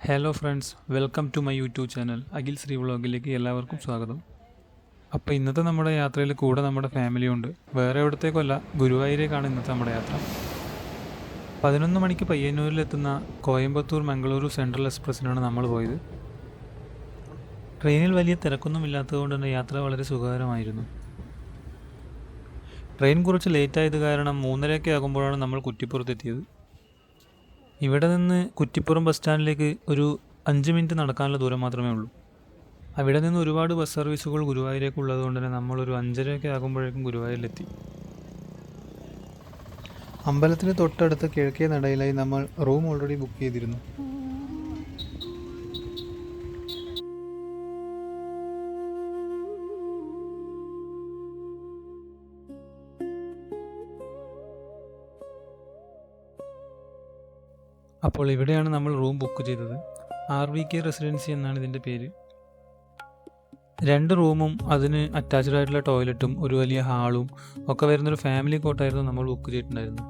Hello friends, welcome to my YouTube channel Akhil Sree വ്ളോഗിലേക്ക് എല്ലാവർക്കും സ്വാഗതം. അപ്പോൾ ഇന്നത്തെ നമ്മുടെ യാത്രയിൽ കൂടെ നമ്മുടെ ഫാമിലി ഉണ്ട്. വേറെ എവിടത്തേക്കല്ല, ഗുരുവായൂരേക്കാണ് ഇന്നത്തെ നമ്മുടെ യാത്ര. 11 മണിക്ക് പയ്യന്നൂരിലെത്തുന്ന കോയമ്പത്തൂർ മംഗളൂരു സെൻട്രൽ എക്സ്പ്രസ്സിനാണ് നമ്മൾ പോയത്. ട്രെയിനിൽ വലിയ തിരക്കൊന്നും ഇല്ലാത്തതുകൊണ്ട് തന്നെ യാത്ര വളരെ സുഖകരമായിരുന്നു. ട്രെയിൻ കുറച്ച് ലേറ്റായത് കാരണം 3:30 ആകുമ്പോഴാണ് നമ്മൾ കുറ്റിപ്പുറത്തെത്തിയത്. ഇവിടെ നിന്ന് കുറ്റിപ്പുറം ബസ് സ്റ്റാൻഡിലേക്ക് ഒരു 5 മിനിറ്റ് നടക്കാനുള്ള ദൂരം മാത്രമേ ഉള്ളൂ. അവിടെ നിന്ന് ഒരുപാട് ബസ് സർവീസുകൾ ഗുരുവായൂരേക്ക് ഉള്ളതുകൊണ്ട് തന്നെ നമ്മളൊരു 5:30 ആകുമ്പോഴേക്കും ഗുരുവായൂരിലെത്തി. അമ്പലത്തിന് തൊട്ടടുത്ത കിഴക്കേ നടയിലായി നമ്മൾ റൂം ഓൾറെഡി ബുക്ക് ചെയ്തിരുന്നു. അപ്പോൾ ഇവിടെയാണ് നമ്മൾ റൂം ബുക്ക് ചെയ്തത്. RVK റെസിഡൻസി എന്നാണ് ഇതിൻ്റെ പേര്. 2 റൂമും അതിന് അറ്റാച്ച്ഡ് ആയിട്ടുള്ള ടോയ്ലറ്റും ഒരു വലിയ ഹാളും ഒക്കെ വരുന്നൊരു ഫാമിലി കോട്ടായിരുന്നു നമ്മൾ ബുക്ക് ചെയ്തിട്ടുണ്ടായിരുന്നു.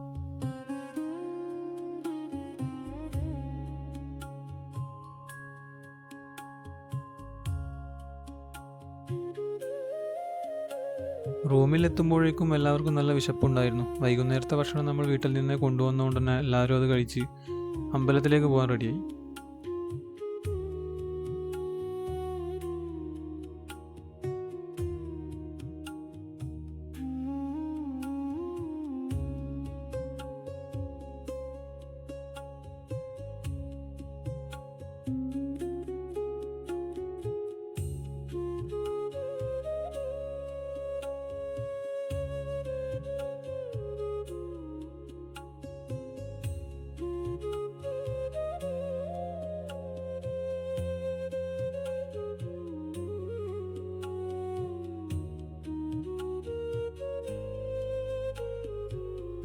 റൂമിലെത്തുമ്പോഴേക്കും എല്ലാവർക്കും നല്ല വിശപ്പുണ്ടായിരുന്നു. വൈകുന്നേരത്തെ ഭക്ഷണം നമ്മൾ വീട്ടിൽ നിന്ന് കൊണ്ടുവന്നുകൊണ്ട് തന്നെ എല്ലാവരും അത് കഴിച്ച് അമ്പലത്തിലേക്ക് പോകാൻ റെഡിയായി.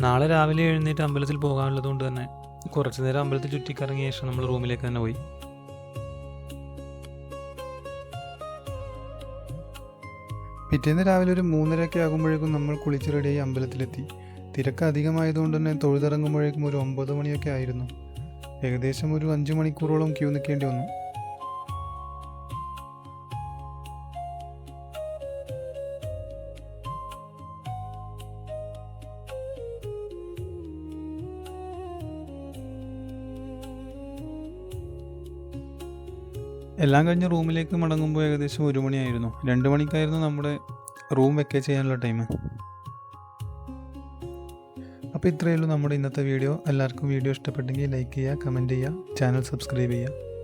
നാളെ രാവിലെ എഴുന്നേറ്റ് അമ്പലത്തിൽ പോകാനുള്ളത് കൊണ്ട് തന്നെ കുറച്ചു നേരം അമ്പലത്തിൽ ചുറ്റിക്കറങ്ങിയ ശേഷം നമ്മൾ റൂമിലേക്ക് തന്നെ പോയി. പിറ്റേന്ന് രാവിലെ ഒരു 3:30 ആകുമ്പോഴേക്കും നമ്മൾ കുളിച്ച് റെഡിയായി അമ്പലത്തിലെത്തി. തിരക്ക് അധികമായതുകൊണ്ട് തന്നെ തൊഴുതിറങ്ങുമ്പോഴേക്കും ഒരു 9 മണിയൊക്കെ ആയിരുന്നു. ഏകദേശം ഒരു 5 മണിക്കൂറോളം ക്യൂ നിൽക്കേണ്ടി വന്നു. എല്ലാം കഴിഞ്ഞ് റൂമിലേക്ക് മടങ്ങുമ്പോൾ ഏകദേശം 1 മണിയായിരുന്നു. 2 മണിക്കായിരുന്നു നമ്മുടെ റൂം വെക്കേറ്റ് ചെയ്യാനുള്ള ടൈം. അപ്പോൾ ഇത്രയേ ഉള്ളൂ നമ്മുടെ ഇന്നത്തെ വീഡിയോ. എല്ലാവർക്കും വീഡിയോ ഇഷ്ടപ്പെട്ടെങ്കിൽ ലൈക്ക് ചെയ്യുക, കമൻറ്റ് ചെയ്യുക, ചാനൽ സബ്സ്ക്രൈബ് ചെയ്യുക.